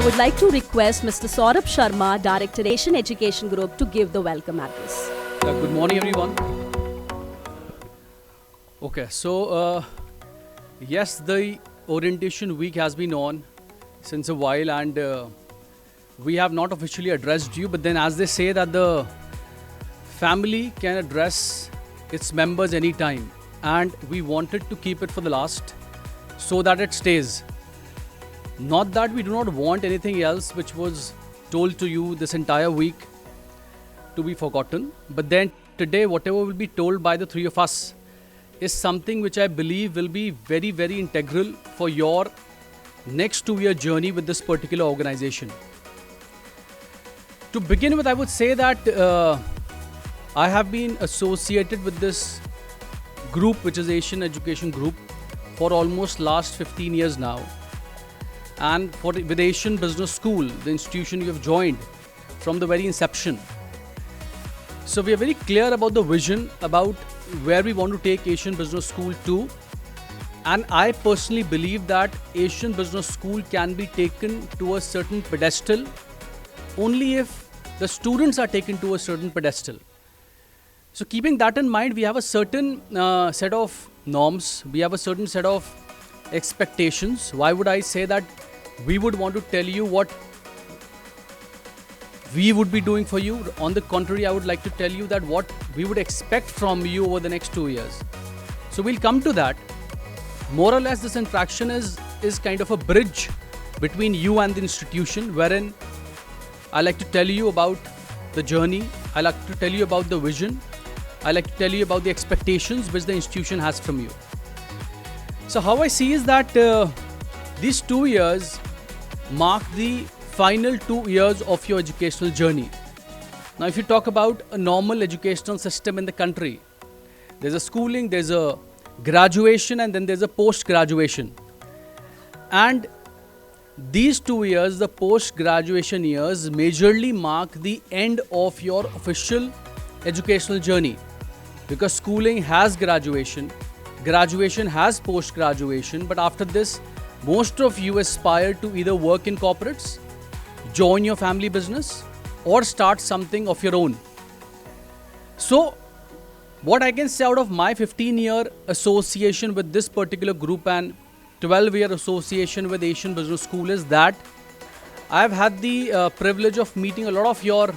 would like to request Mr. Saurabh Sharma, Director, Asian Education Group, to give the welcome address. Good morning, everyone. Okay, so yes, the orientation week has been on since a while, and we have not officially addressed you, but then as they say that the family can address its members anytime, and we wanted to keep it for the last so that it stays. Not that we do not want anything else which was told to you this entire week to be forgotten, but then today whatever will be told by the three of us is something which I believe will be very, very integral for your next 2-year journey with this particular organization. To begin with, I would say that I have been associated with this group, which is Asian Education Group, for almost last 15 years now. And with Asian Business School, the institution you have joined from the very inception. So we are very clear about the vision, about where we want to take Asian Business School to. And I personally believe that Asian Business School can be taken to a certain pedestal only if the students are taken to a certain pedestal. So keeping that in mind, we have a certain set of norms, we have a certain set of expectations. Why would I say that we would want to tell you what we would be doing for you? On the contrary, I would like to tell you that what we would expect from you over the next 2 years. So we'll come to that. More or less, this interaction is kind of a bridge between you and the institution, wherein I like to tell you about the journey, I like to tell you about the vision, I like to tell you about the expectations which the institution has from you. So how I see is that these 2 years mark the final 2 years of your educational journey. Now, if you talk about a normal educational system in the country, there's a schooling, there's a graduation, and then there's a post-graduation. And these 2 years, the post-graduation years, majorly mark the end of your official educational journey. Because schooling has graduation, graduation has post-graduation, but after this, most of you aspire to either work in corporates, join your family business, or start something of your own. So, what I can say out of my 15-year association with this particular group and 12-year association with Asian Business School is that I've had the privilege of meeting a lot of your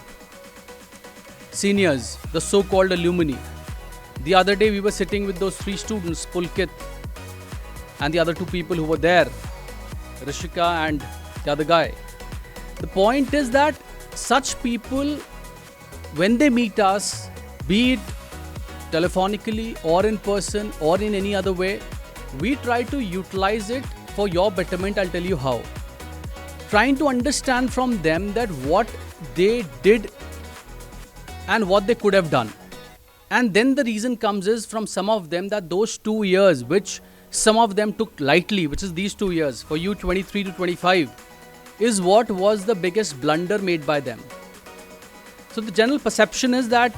seniors, the so-called alumni. The other day we were sitting with those 3 students, Pulkit and the other 2 people who were there, Rishika and the other guy. The point is that such people, when they meet us, be it telephonically or in person or in any other way, we try to utilize it for your betterment. I'll tell you how. Trying to understand from them that what they did and what they could have done. And then the reason comes is from some of them that those 2 years, which some of them took lightly, which is these 2 years, for you 23 to 25, is what was the biggest blunder made by them. So the general perception is that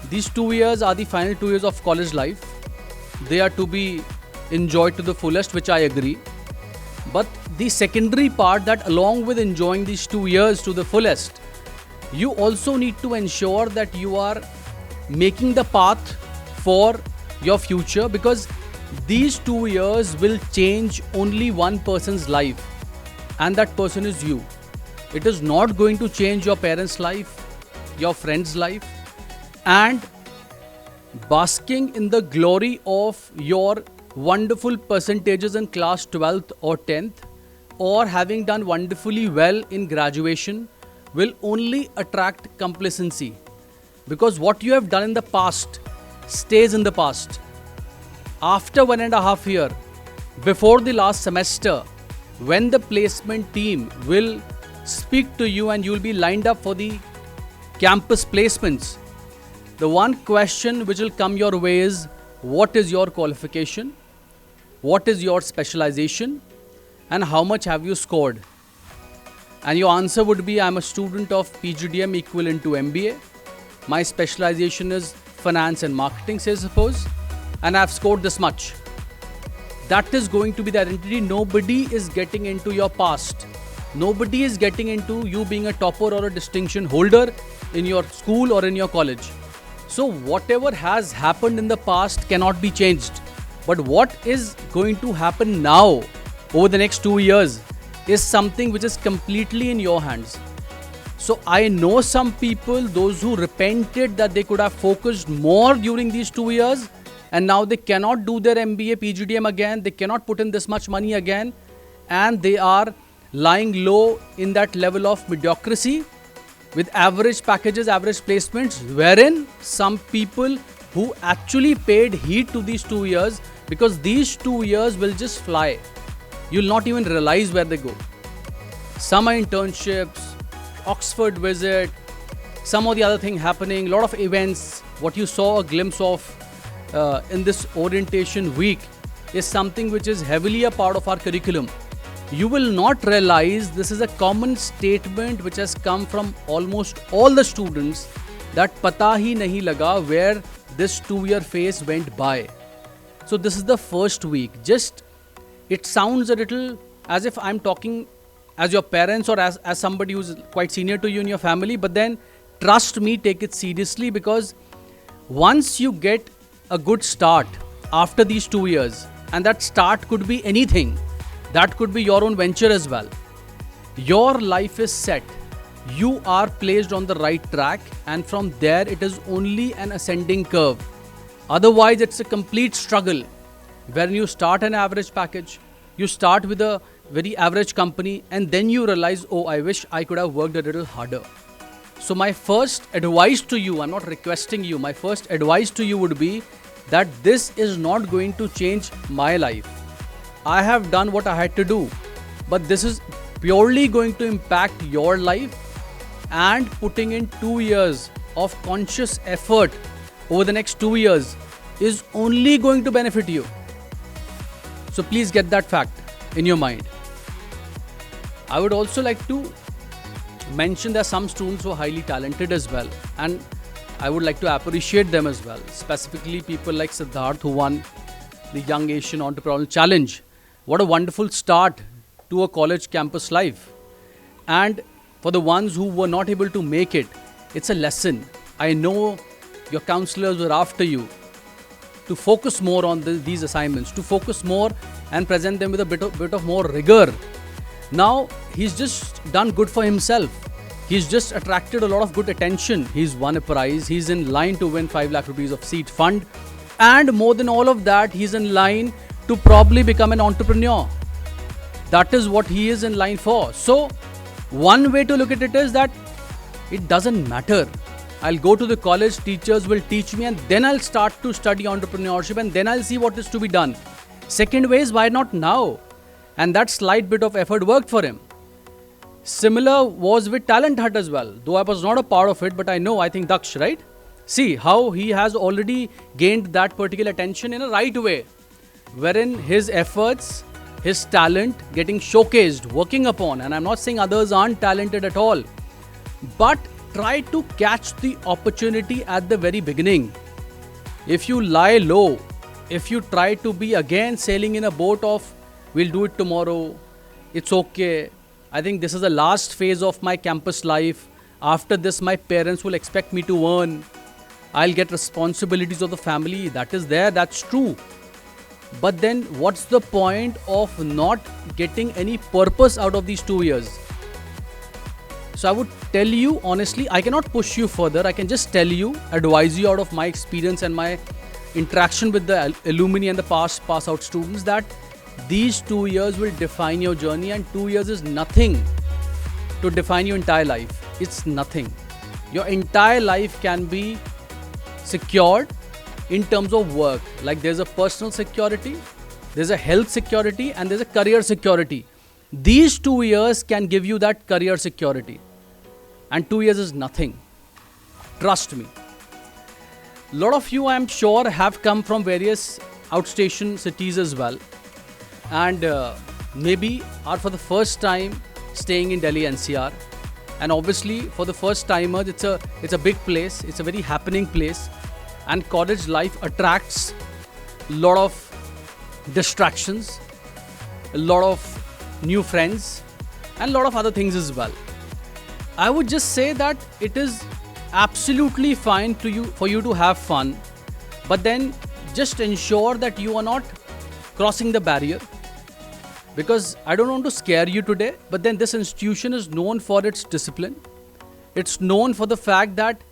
these 2 years are the final 2 years of college life. They are to be enjoyed to the fullest, which I agree. But the secondary part, that along with enjoying these 2 years to the fullest, you also need to ensure that you are making the path for your future, because these 2 years will change only one person's life, and that person is you. It is not going to change your parents' life, your friend's life, and basking in the glory of your wonderful percentages in class 12th or 10th, or having done wonderfully well in graduation, will only attract complacency, because what you have done in the past stays in the past. After 1.5 years, before the last semester, when the placement team will speak to you and you will be lined up for the campus placements, the one question which will come your way is, what is your qualification? What is your specialization? And how much have you scored? And your answer would be, I'm a student of PGDM equivalent to MBA. My specialization is finance and marketing, say suppose, and I've scored this much. That is going to be the identity. Nobody is getting into your past. Nobody is getting into you being a topper or a distinction holder in your school or in your college. So whatever has happened in the past cannot be changed. But what is going to happen now over the next 2 years is something which is completely in your hands. So I know some people, those who repented that they could have focused more during these 2 years, and now they cannot do their MBA, PGDM again, they cannot put in this much money again, and they are lying low in that level of mediocrity with average packages, average placements, wherein some people who actually paid heed to these 2 years, because these 2 years will just fly. You'll not even realize where they go. Summer internships, Oxford visit, some of the other thing happening, lot of events. What you saw a glimpse of in this orientation week is something which is heavily a part of our curriculum. You will not realize this is a common statement which has come from almost all the students, that pata hi nahi laga where this 2-year phase went by. So this is the first week. Just, it sounds a little as if I'm talking as your parents or as somebody who's quite senior to you in your family, but then trust me, take it seriously, because once you get a good start after these 2 years, and that start could be anything, that could be your own venture as well. Your life is set. You are placed on the right track, and from there it is only an ascending curve. Otherwise, it's a complete struggle. When you start an average package, you start with a very average company, and then you realize, oh, I wish I could have worked a little harder. So my first advice to you, I'm not requesting you, my first advice to you would be that this is not going to change my life. I have done what I had to do, but this is purely going to impact your life, and putting in 2 years of conscious effort over the next 2 years is only going to benefit you. So please get that fact in your mind. I would also like to mention there are some students who are highly talented as well, and I would like to appreciate them as well. Specifically people like Siddharth, who won the Young Asian Entrepreneurial Challenge. What a wonderful start to a college campus life. And for the ones who were not able to make it, it's a lesson. I know your counselors were after you to focus more on these assignments, to focus more and present them with a bit of more rigor. Now, he's just done good for himself. He's just attracted a lot of good attention. He's won a prize. He's in line to win 5 lakh rupees of seed fund. And more than all of that, he's in line to probably become an entrepreneur. That is what he is in line for. So, one way to look at it is that it doesn't matter. I'll go to the college, teachers will teach me, and then I'll start to study entrepreneurship, and then I'll see what is to be done. Second way is, why not now? And that slight bit of effort worked for him. Similar was with Talent Hut as well. Though I was not a part of it, but I think Daksh, right? See how he has already gained that particular attention in a right way, wherein his efforts, his talent getting showcased, working upon. And I'm not saying others aren't talented at all, but try to catch the opportunity at the very beginning. If you lie low, if you try to be again sailing in a boat of we'll do it tomorrow, it's okay, I think this is the last phase of my campus life, after this my parents will expect me to earn, I'll get responsibilities of the family, that is there, that's true. But then what's the point of not getting any purpose out of these 2 years? So I would tell you honestly, I cannot push you further. I can just tell you, advise you out of my experience and my interaction with the alumni and the pass out students, that these 2 years will define your journey, and 2 years is nothing to define your entire life. It's nothing. Your entire life can be secured in terms of work. Like there's a personal security, there's a health security, and there's a career security. These 2 years can give you that career security. And 2 years is nothing. Trust me. A lot of you, I'm sure, have come from various outstation cities as well. And maybe are for the first time staying in Delhi NCR. And obviously, for the first timers, it's a big place. It's a very happening place. And college life attracts a lot of distractions, a lot of new friends, and a lot of other things as well. I would just say that it is absolutely fine for you to have fun, but then just ensure that you are not crossing the barrier. Because I don't want to scare you today, but then this institution is known for its discipline. It's known for the fact that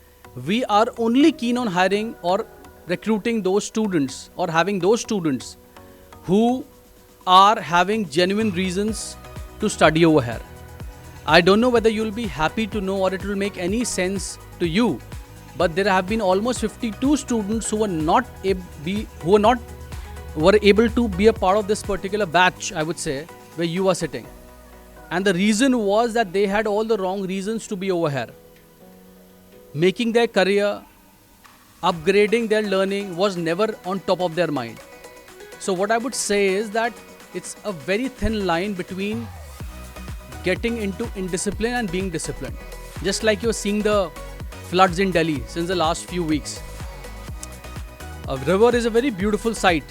we are only keen on hiring or recruiting those students or having those students who are having genuine reasons to study over here. I don't know whether you'll be happy to know or it will make any sense to you, but there have been almost 52 students who were able to be a part of this particular batch, I would say, where you are sitting. And the reason was that they had all the wrong reasons to be over here. Making their career, upgrading their learning was never on top of their mind. So what I would say is that it's a very thin line between getting into indiscipline and being disciplined. Just like you're seeing the floods in Delhi since the last few weeks. A river is a very beautiful sight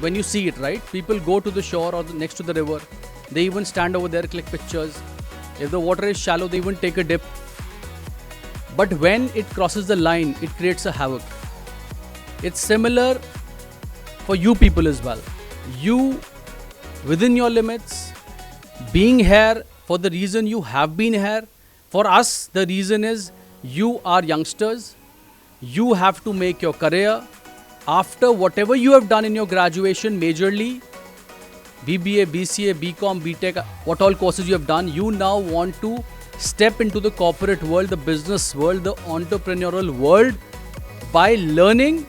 when you see it, right? People go to the shore or next to the river. They even stand over there, click pictures. If the water is shallow, they even take a dip. But when it crosses the line, it creates a havoc. It's similar for you people as well. You, within your limits, being here for the reason you have been here. For us, the reason is you are youngsters. You have to make your career. After whatever you have done in your graduation, majorly, BBA, BCA, BCom, BTech, what all courses you have done, you now want to step into the corporate world, the business world, the entrepreneurial world by learning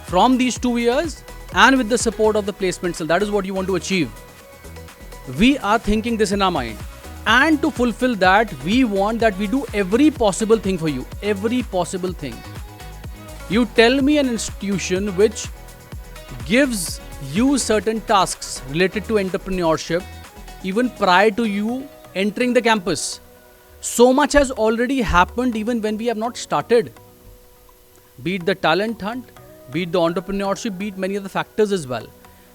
from these 2 years and with the support of the placement cell. That is what you want to achieve. We are thinking this in our mind. And to fulfill that, we want that we do every possible thing for you. Every possible thing. You tell me an institution which gives you certain tasks related to entrepreneurship even prior to you entering the campus. So much has already happened even when we have not started. Be it the talent hunt, be it the entrepreneurship, be it many other factors as well.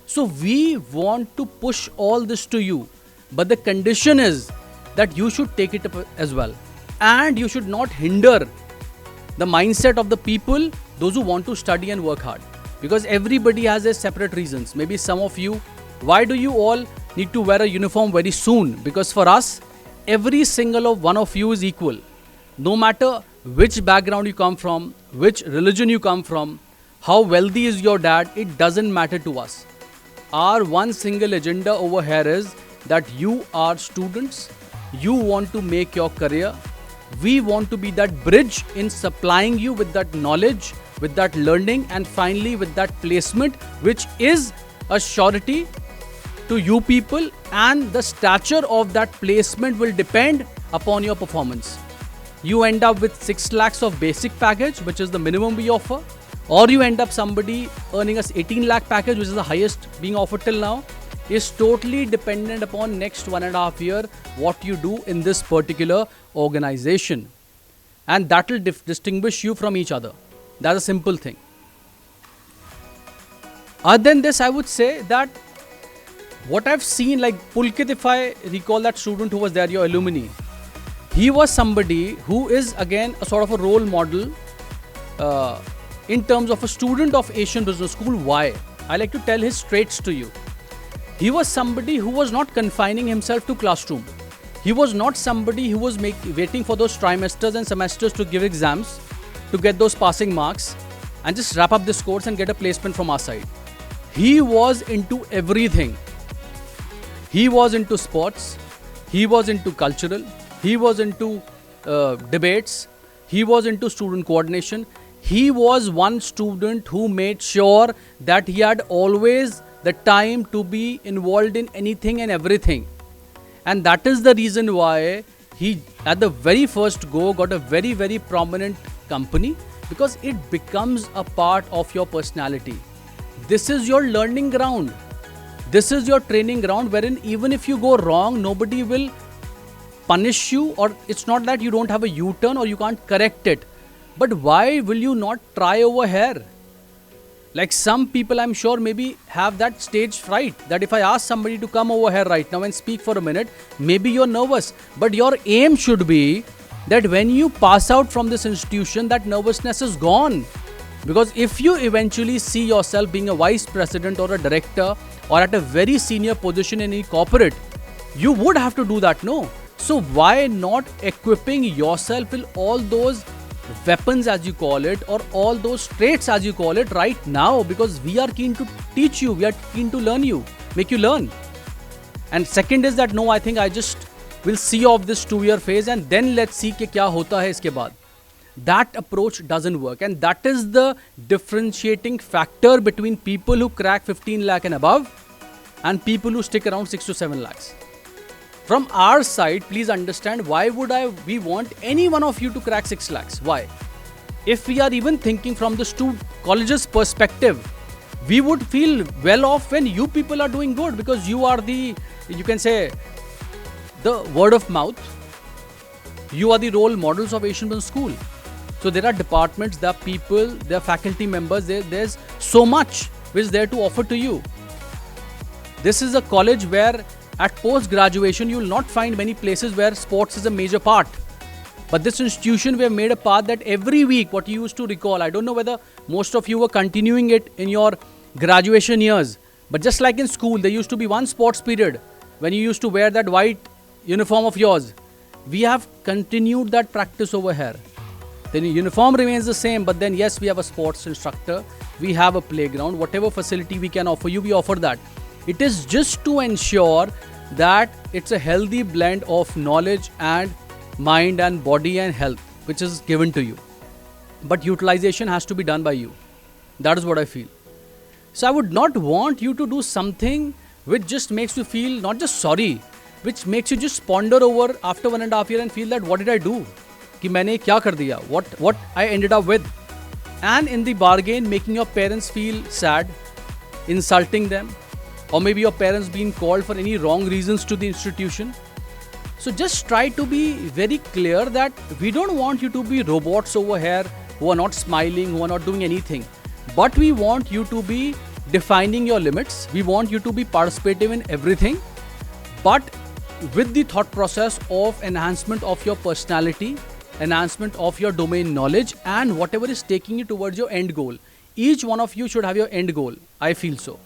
So we want to push all this to you. But the condition is that you should take it up as well. And you should not hinder the mindset of the people, those who want to study and work hard. Because everybody has their separate reasons. Maybe some of you, why do you all need to wear a uniform very soon? Because for us, every single one of you is equal. No matter which background you come from, which religion you come from, how wealthy is your dad, it doesn't matter to us. Our one single agenda over here is that you are students, you want to make your career. We want to be that bridge in supplying you with that knowledge, with that learning, and finally with that placement, which is a surety to you people, and the stature of that placement will depend upon your performance. You end up with 6 lakhs of basic package, which is the minimum we offer, or you end up somebody earning us 18 lakh package, which is the highest being offered till now, is totally dependent upon next 1.5 year what you do in this particular organization. And that will distinguish you from each other. That's a simple thing. Other than this, I would say that what I've seen, like Pulkit, if I recall that student who was there, your alumni, he was somebody who is again a sort of a role model in terms of a student of Asian Business School. Why? I like to tell his traits to you. He was somebody who was not confining himself to classroom. He was not somebody who was waiting for those trimesters and semesters to give exams to get those passing marks and just wrap up this course and get a placement from our side. He was into everything. He was into sports. He was into cultural. He was into debates. He was into student coordination. He was one student who made sure that he had always the time to be involved in anything and everything. And that is the reason why he, at the very first go, got a very, very prominent company, because it becomes a part of your personality. This is your learning ground. This is your training ground, wherein even if you go wrong, nobody will punish you, or it's not that you don't have a U-turn or you can't correct it. But why will you not try over here? Like some people, I'm sure, maybe have that stage fright that if I ask somebody to come over here right now and speak for a minute, maybe you're nervous. But your aim should be that when you pass out from this institution, that nervousness is gone. Because if you eventually see yourself being a vice president or a director or at a very senior position in a corporate, you would have to do that, no? So why not equipping yourself with all those weapons, as you call it, or all those traits, as you call it, right now? Because we are keen to teach you, we are keen to learn you, make you learn. And second is that no, I think I just will see off this 2-year phase and then let's see कि क्या होता है इसके बाद. That approach doesn't work, and that is the differentiating factor between people who crack 15 lakh and above and people who stick around 6 to 7 lakhs. From our side, please understand, why would we want any one of you to crack 6 lakhs? Why? If we are even thinking from the college's perspective, we would feel well off when you people are doing good, because you are the, you can say, the word of mouth. You are the role models of Asian School. So there are departments, there are people, there are faculty members, there's so much which is there to offer to you. This is a college where at post-graduation, you will not find many places where sports is a major part. But this institution, we have made a path that every week, what you used to recall, I don't know whether most of you were continuing it in your graduation years, but just like in school, there used to be one sports period when you used to wear that white uniform of yours. We have continued that practice over here. The uniform remains the same, but then yes, we have a sports instructor, we have a playground, whatever facility we can offer you, we offer that. It is just to ensure that it's a healthy blend of knowledge and mind and body and health, which is given to you. But utilization has to be done by you. That is what I feel. So I would not want you to do something which just makes you feel not just sorry, which makes you just ponder over after 1.5 years and feel that what did I do? Ki maine kya kar diya? What I ended up with? And in the bargain, making your parents feel sad, insulting them, or maybe your parents being called for any wrong reasons to the institution. So just try to be very clear that we don't want you to be robots over here who are not smiling, who are not doing anything. But we want you to be defining your limits. We want you to be participative in everything, but with the thought process of enhancement of your personality, enhancement of your domain knowledge, and whatever is taking you towards your end goal. Each one of you should have your end goal. I feel so.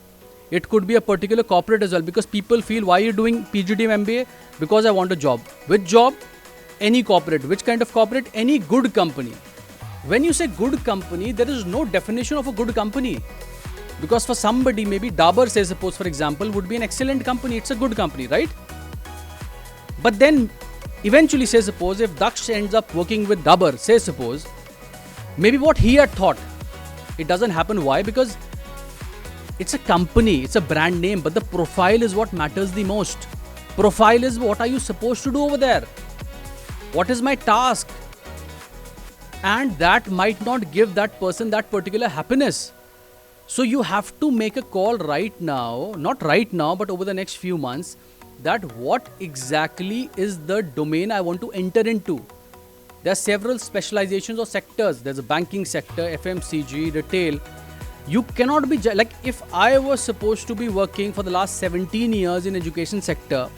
It could be a particular corporate as well, because people feel, why are you doing PGDM MBA? Because I want a job. Which job? Any corporate. Which kind of corporate? Any good company. When you say good company, there is no definition of a good company. Because for somebody, maybe Dabur, say suppose for example, would be an excellent company. It's a good company, right? But then eventually, say suppose, if Daksh ends up working with Dabur, say suppose, maybe what he had thought, it doesn't happen. Why? Because it's a company, it's a brand name, but the profile is what matters the most. Profile is what are you supposed to do over there? What is my task? And that might not give that person that particular happiness. So you have to make a call right now, not right now, but over the next few months, that what exactly is the domain I want to enter into. There are several specializations or sectors. There's a banking sector, FMCG, retail. You cannot be, like if I was supposed to be working for the last 17 years in education sector,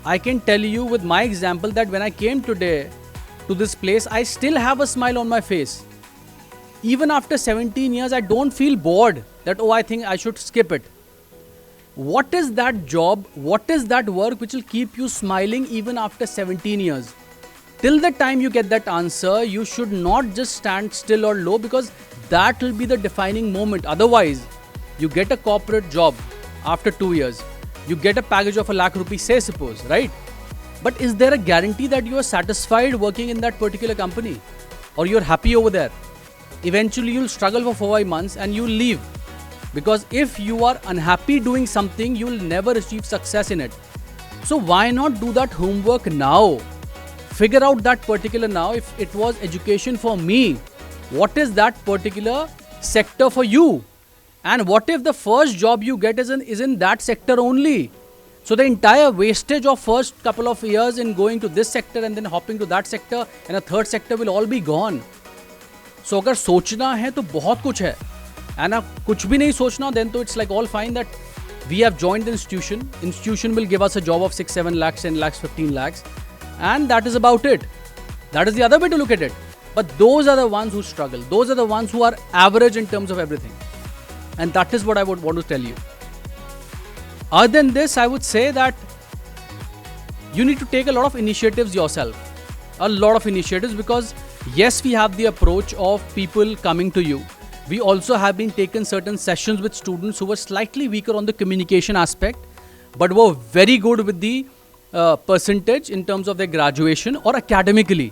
I can tell you with my example that when I came today to this place, I still have a smile on my face. Even after 17 years, I don't feel bored that, oh, I think I should skip it. What is that job? What is that work which will keep you smiling even after 17 years? Till the time you get that answer, you should not just stand still or low, because that will be the defining moment. Otherwise, you get a corporate job after 2 years. You get a package of ₹1,00,000, say suppose, right? But is there a guarantee that you are satisfied working in that particular company? Or you're happy over there? Eventually, you'll struggle for 4-5 months and you'll leave. Because if you are unhappy doing something, you'll never achieve success in it. So why not do that homework now? Figure out that particular now. If it was education for me, what is that particular sector for you? And what if the first job you get is in that sector only? So the entire wastage of first couple of years in going to this sector and then hopping to that sector and a third sector will all be gone. So अगर सोचना है तो बहुत कुछ है. And now कुछ भी नहीं सोचना, then तो it's like all fine that we have joined the institution. Institution will give us a job of 6, 7 lakhs, 10 lakhs, 15 lakhs. And that is about it. That is the other way to look at it. But those are the ones who struggle. Those are the ones who are average in terms of everything. And that is what I would want to tell you. Other than this, I would say that you need to take a lot of initiatives yourself. A lot of initiatives, because yes, we have the approach of people coming to you. We also have been taken certain sessions with students who were slightly weaker on the communication aspect, but were very good with the percentage in terms of their graduation or academically.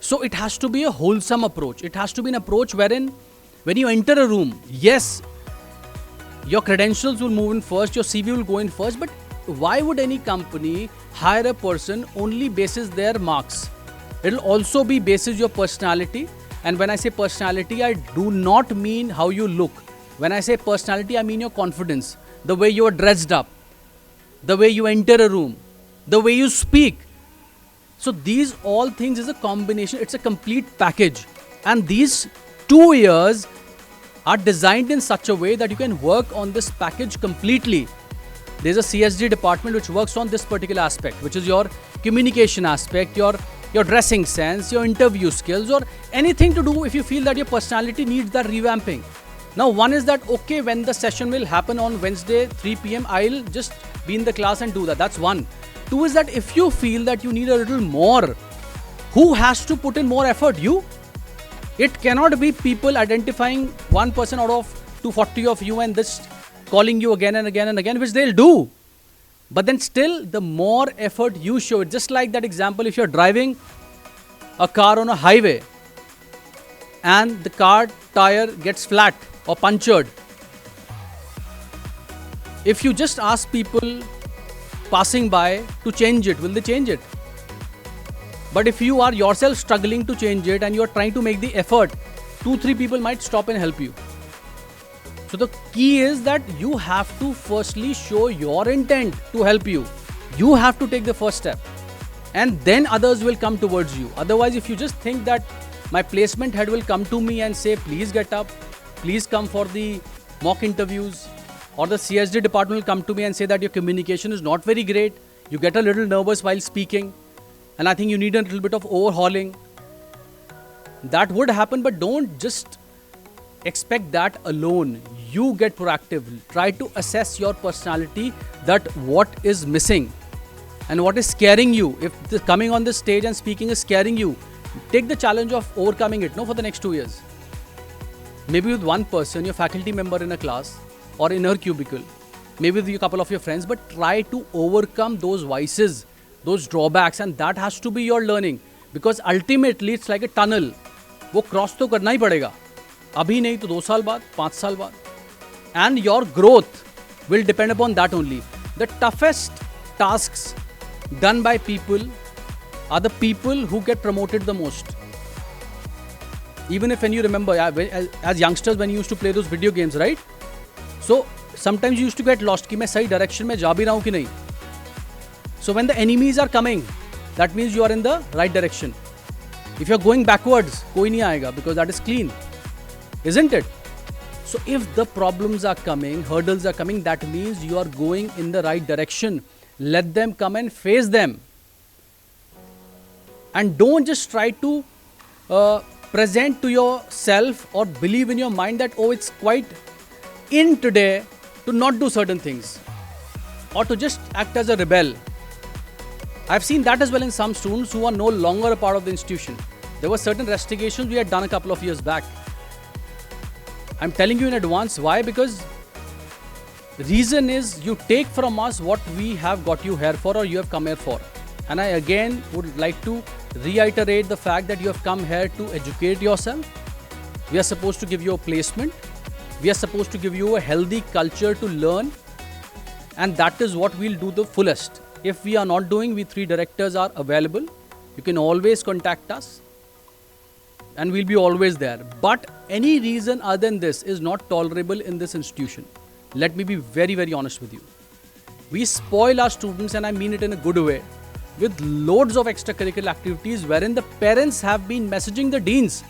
So it has to be a wholesome approach. It has to be an approach wherein when you enter a room, yes, your credentials will move in first, your CV will go in first, but why would any company hire a person only basis their marks? It will also be basis your personality. And when I say personality, I do not mean how you look. When I say personality, I mean your confidence, the way you are dressed up, the way you enter a room, the way you speak. So these all things is a combination. It's a complete package. And these 2 years are designed in such a way that you can work on this package completely. There's a CSD department which works on this particular aspect, which is your communication aspect, your dressing sense, your interview skills, or anything to do if you feel that your personality needs that revamping. Now, one is that, okay, when the session will happen on Wednesday, 3 p.m., I'll just be in the class and do that. That's one. 2 is that if you feel that you need a little more, who has to put in more effort? You. It cannot be people identifying one person out of 240 of you and just calling you again and again and again, which they'll do. But then still, the more effort you show, just like that example, if you're driving a car on a highway and the car tire gets flat or punctured, if you just ask people passing by to change it, will they change it? But if you are yourself struggling to change it and you are trying to make the effort, 2-3 people might stop and help you. So the key is that you have to firstly show your intent to help you. You have to take the first step, and then others will come towards you. Otherwise, if you just think that my placement head will come to me and say, please get up, please come for the mock interviews, or the CSD department will come to me and say that your communication is not very great, you get a little nervous while speaking, and I think you need a little bit of overhauling. That would happen, but don't just expect that alone. You get proactive. Try to assess your personality, that what is missing and what is scaring you. If coming on the stage and speaking is scaring you, take the challenge of overcoming it, for the next 2 years. Maybe with one person, your faculty member in a class or in her cubicle, maybe with a couple of your friends, but try to overcome those vices, those drawbacks, and that has to be your learning, because ultimately it's like a tunnel. वो cross तो करना ही पड़ेगा, अभी नहीं तो 2 साल बाद, 5 साल बाद. And your growth will depend upon that only. The toughest tasks done by people are the people who get promoted the most. Even if when you remember, as youngsters, when you used to play those video games, right? So sometimes you used to get lost कि मैं सही direction में जा भी रहा हूँ कि नहीं. So when the enemies are coming, that means you are in the right direction. If you are going backwards, कोई नहीं आएगा, because that is clean, isn't it? So if the problems are coming, hurdles are coming, that means you are going in the right direction. Let them come and face them. And don't just try to present to yourself or believe in your mind that, oh, it's quite in today to not do certain things or to just act as a rebel. I've seen that as well in some students who are no longer a part of the institution. There were certain restrictions we had done a couple of years back. I'm telling you in advance. Why? Because the reason is you take from us what we have got you here for or you have come here for. And I again would like to reiterate the fact that you have come here to educate yourself. We are supposed to give you a placement. We are supposed to give you a healthy culture to learn. And that is what we'll do the fullest. If we are not doing, we 3 directors are available. You can always contact us. And we'll be always there. But any reason other than this is not tolerable in this institution. Let me be very, very honest with you. We spoil our students, and I mean it in a good way, with loads of extracurricular activities wherein the parents have been messaging the deans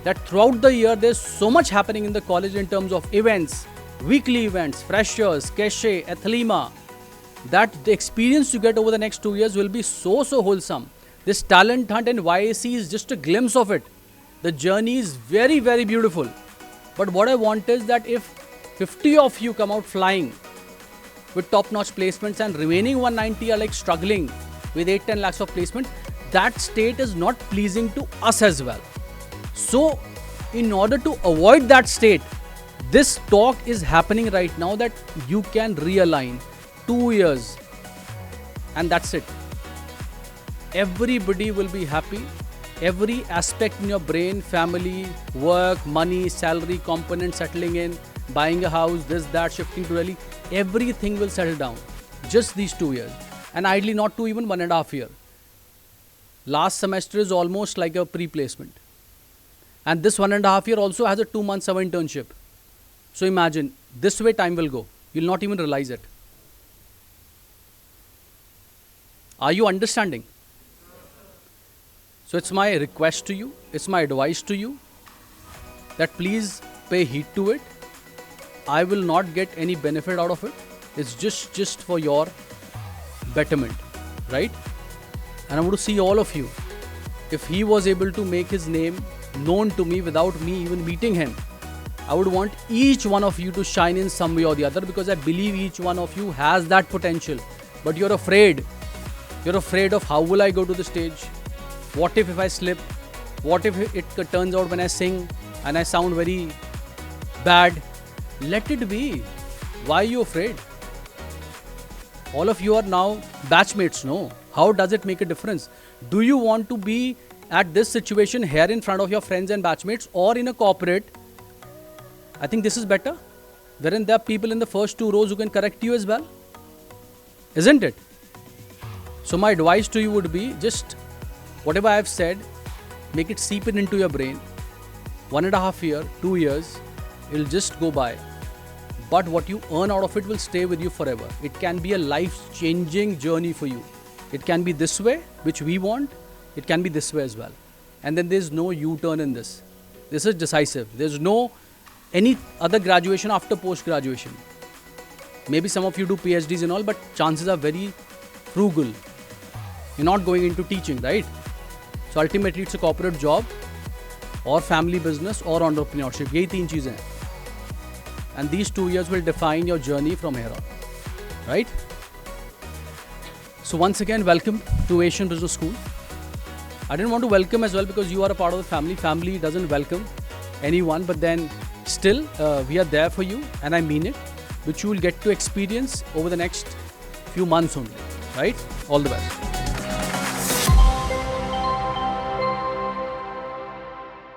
that throughout the year there's so much happening in the college in terms of events, weekly events, freshers, cachet, athlema, that the experience you get over the next 2 years will be so wholesome. This talent hunt and YAC is just a glimpse of it. The journey is very, very beautiful. But what I want is that if 50 of you come out flying with top-notch placements and remaining 190 are like struggling with 8-10 lakhs of placements, that state is not pleasing to us as well. So, in order to avoid that state, this talk is happening right now that you can realign 2 years and that's it. Everybody will be happy. Every aspect in your brain, family, work, money, salary, component settling in, buying a house, this, that, shifting to Delhi, everything will settle down. Just these 2 years. And ideally not to even 1.5 years. Last semester is almost like a pre-placement. And this 1.5 years also has a 2 months of internship. So imagine, this way time will go. You'll not even realize it. Are you understanding? So it's my request to you, it's my advice to you that please pay heed to it. I will not get any benefit out of it. It's just for your betterment, right? And I want to see all of you. If he was able to make his name known to me without me even meeting him, I would want each one of you to shine in some way or the other, because I believe each one of you has that potential. But you're afraid. You're afraid of how will I go to the stage? What if I slip? What if it turns out when I sing and I sound very bad? Let it be. Why are you afraid? All of you are now batchmates, no? How does it make a difference? Do you want to be at this situation here in front of your friends and batchmates, or in a corporate? I think this is better, wherein there are people in the first 2 rows who can correct you as well. Isn't it? So my advice to you would be, just whatever I have said, make it seep in into your brain. 1.5 years, 2 years, it'll just go by. But what you earn out of it will stay with you forever. It can be a life-changing journey for you. It can be this way, which we want. It can be this way as well. And then there's no U-turn in this. This is decisive. There's no any other graduation after post-graduation. Maybe some of you do PhDs and all, but chances are very frugal. You're not going into teaching, right? So ultimately it's a corporate job or family business or entrepreneurship. Yehi 3 cheezein hain. And these 2 years will define your journey from here on, right? So once again, welcome to Asian Business School. I didn't want to welcome as well because you are a part of the family. Family doesn't welcome anyone, but then still we are there for you, and I mean it, which you will get to experience over the next few months only, right? All the best.